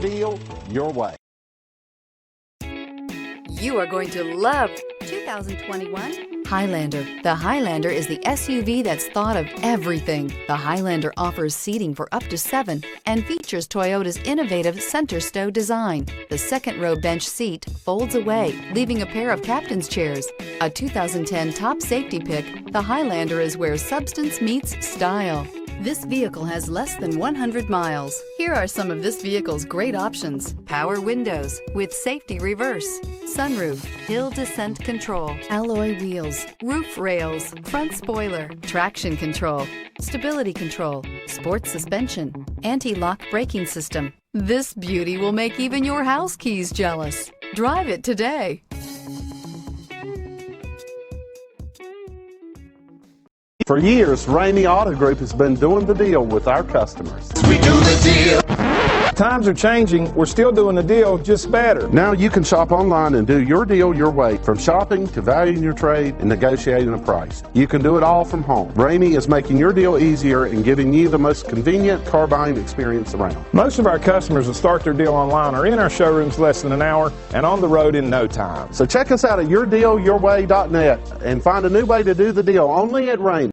Deal your way. You are going to love 2021 Highlander. The Highlander is the SUV that's thought of everything. The Highlander offers seating for up to 7 and features Toyota's innovative center stow design. The second row bench seat folds away, leaving a pair of captain's chairs. A 2010 top safety pick, the Highlander is where substance meets style. This vehicle has less than 100 miles. Here are some of this vehicle's great options: power windows with safety reverse, sunroof, hill descent control, alloy wheels, roof rails, front spoiler, traction control, stability control, sports suspension, anti-lock braking system. This beauty will make even your house keys jealous. Drive it today. For years, Ramey Auto Group has been doing the deal with our customers. We do the deal. Times are changing. We're still doing the deal, just better. Now you can shop online and do your deal your way, from shopping to valuing your trade and negotiating a price. You can do it all from home. Ramey is making your deal easier and giving you the most convenient car buying experience around. Most of our customers that start their deal online are in our showrooms less than an hour and on the road in no time. So check us out at yourdealyourway.net and find a new way to do the deal only at Ramey.